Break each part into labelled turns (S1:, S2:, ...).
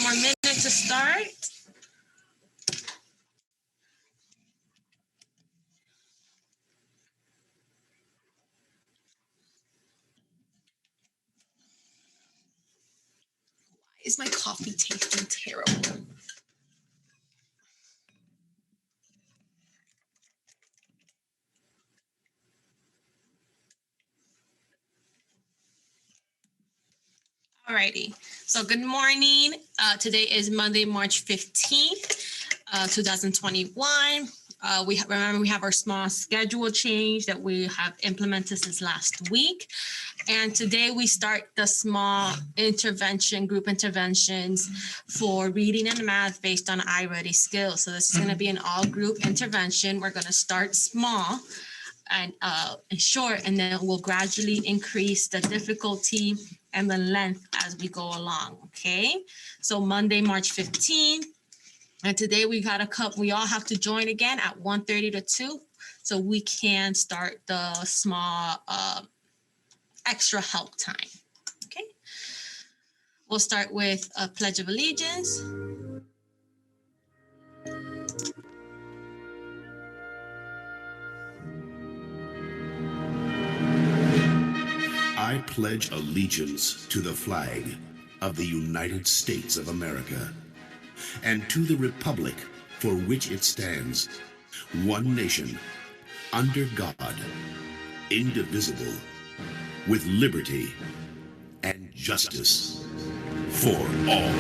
S1: more minutes to start. Why is my coffee tasting terrible? Alrighty, so good morning. Today is Monday, March 15th, 2021. Remember we have our small schedule change that we have implemented since last week. And today we start the small group interventions for reading and math based on iReady skills. So this is going to be an all group intervention. We're going to start small and short, and then we'll gradually increase the difficulty and the length as we go along. Okay, so Monday, March 15th, and today we all have to join again at 1:30 to 2, so we can start the small extra help time. Okay, we'll start with a Pledge of Allegiance.
S2: I pledge allegiance to the flag of the United States of America and to the republic for which it stands, one nation, under God, indivisible, with liberty and justice for all.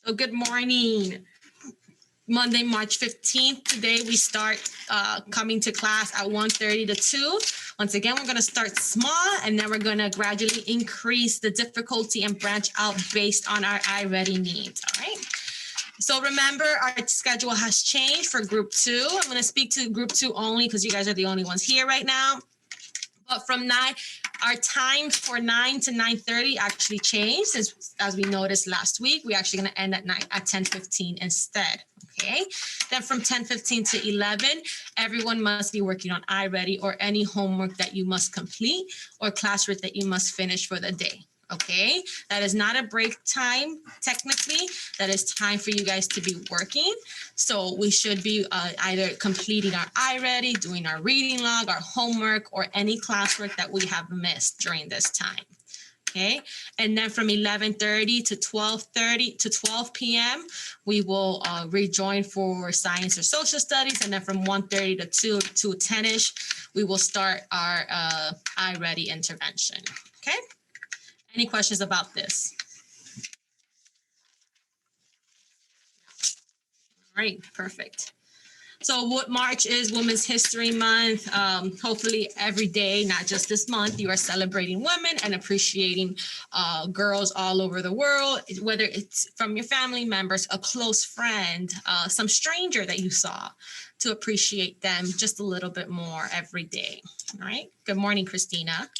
S1: So good morning. Monday, March 15th. Today we start coming to class at 1:30 to 2. Once again, we're going to start small, and then we're going to gradually increase the difficulty and branch out based on our iReady needs. All right. So remember, our schedule has changed for group 2. I'm going to speak to group 2 only because you guys are the only ones here right now. But from 9, our time for 9 to 9:30 actually changed, since, as we noticed last week, we're actually going to end at 10:15 instead. Okay. Then from 10:15 to 11, everyone must be working on iReady or any homework that you must complete or classwork that you must finish for the day. Okay, that is not a break time, technically. That is time for you guys to be working. So we should be either completing our iReady, doing our reading log, our homework, or any classwork that we have missed during this time. Okay, and then from 11:30 to 12:30 to 12 p.m., we will rejoin for science or social studies. And then from 1:30 to 10-ish, we will start our iReady intervention. Okay. Any questions about this? All right, perfect. So what March is Women's History Month. Hopefully every day, not just this month, you are celebrating women and appreciating girls all over the world, whether it's from your family members, a close friend, some stranger that you saw, to appreciate them just a little bit more every day. All right. Good morning, Christina.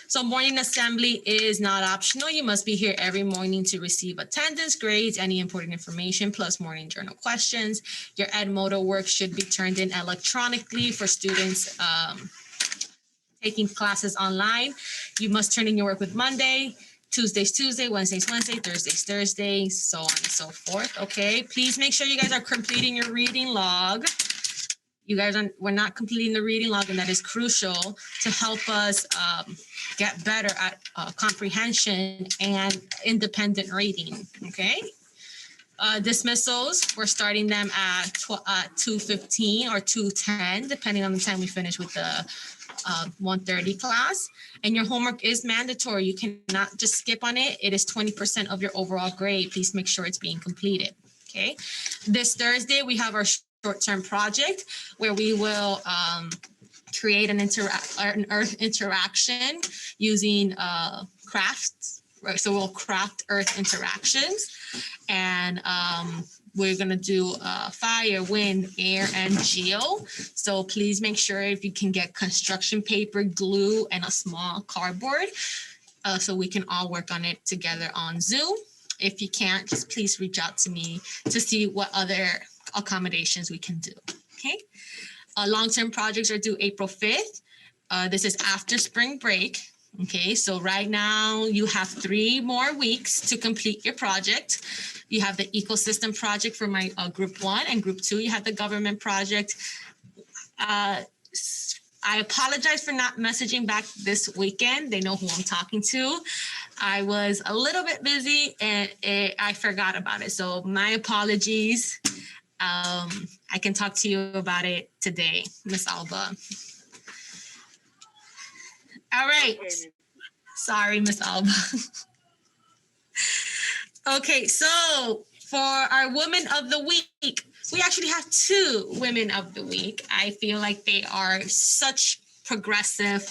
S1: So morning assembly is not optional. You must be here every morning to receive attendance, grades, any important information, plus morning journal questions. Your Edmodo work should be turned in electronically for students taking classes online. You must turn in your work with Monday, Tuesdays, Tuesday, Wednesdays, Wednesday, Thursdays, Thursday, so on and so forth. Okay, please make sure you guys are completing your reading log. We're not completing the reading log, and that is crucial to help us get better at comprehension and independent reading. Okay. Dismissals, we're starting them at 2:15 or 2:10, depending on the time we finish with the 1:30 class. And your homework is mandatory. You cannot just skip on it. It is 20% of your overall grade. Please make sure it's being completed. Okay. This Thursday, we have our short-term project where we will create an earth interaction using crafts. So we'll craft earth interactions, and we're gonna do fire, wind, air, and geo. So please make sure if you can get construction paper, glue, and a small cardboard, so we can all work on it together on Zoom. If you can't, just please reach out to me to see what other accommodations we can do. Okay. Long-term projects are due April 5th. This is after spring break. Okay, so right now you have 3 more weeks to complete your project. You have the ecosystem project for my group 1, and group 2, you have the government project. I apologize for not messaging back this weekend. They know who I'm talking to. I was a little bit busy and I forgot about it. So my apologies. I can talk to you about it today, Miss Alba. All right. Sorry, Miss Alba. Okay, so for our Women of the Week, we actually have 2 Women of the Week. I feel like they are such progressive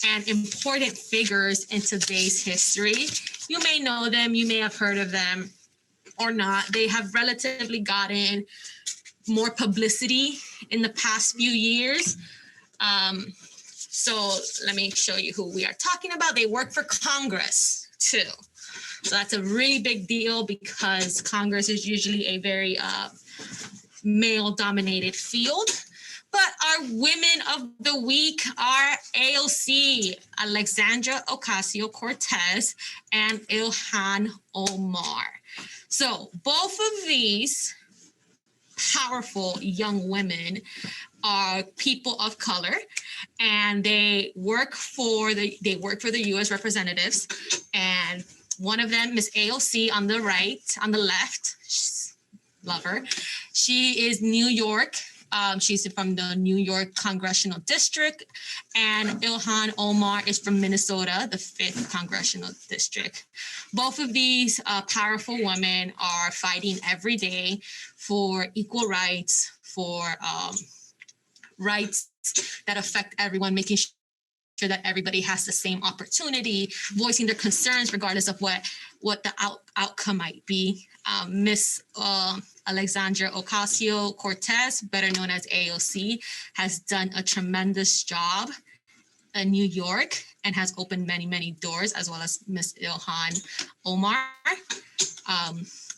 S1: and important figures in today's history. You may know them, you may have heard of them or not. They have relatively gotten more publicity in the past few years. So let me show you who we are talking about. They work for Congress too. So that's a really big deal because Congress is usually a very male-dominated field. But our Women of the Week are AOC, Alexandra Ocasio-Cortez, and Ilhan Omar. So both of these powerful young women are people of color, and they work for the U.S. representatives. And one of them, Miss AOC, on the left, love her. She is New York. She's from the New York Congressional District, and Ilhan Omar is from Minnesota, the 5th Congressional District. Both of these powerful women are fighting every day for equal rights, for rights that affect everyone, making sure that everybody has the same opportunity, voicing their concerns regardless of what the outcome might be. Miss Alexandra Ocasio-Cortez, better known as AOC, has done a tremendous job in New York and has opened many, many doors, as well as Miss Ilhan Omar,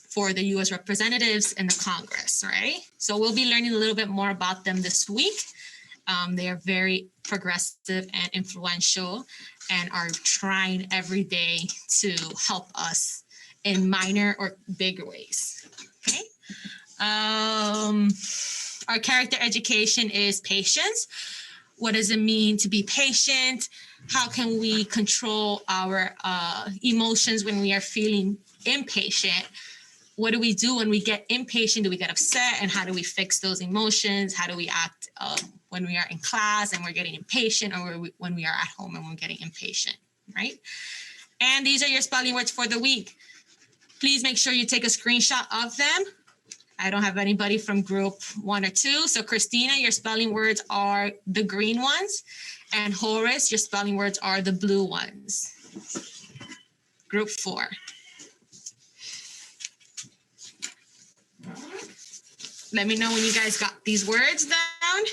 S1: for the U.S. representatives in the Congress, right? So we'll be learning a little bit more about them this week. They are very progressive and influential and are trying every day to help us in minor or bigger ways. Okay. Our character education is patience. What does it mean to be patient? How can we control our emotions when we are feeling impatient? What do we do when we get impatient? Do we get upset? And how do we fix those emotions? How do we act when we are in class and we're getting impatient, or when we are at home and we're getting impatient, right? And these are your spelling words for the week. Please make sure you take a screenshot of them I don't have anybody from group 1 or 2. So Christina, your spelling words are the green ones. And Horace, your spelling words are the blue ones. Group 4. Let me know when you guys got these words down.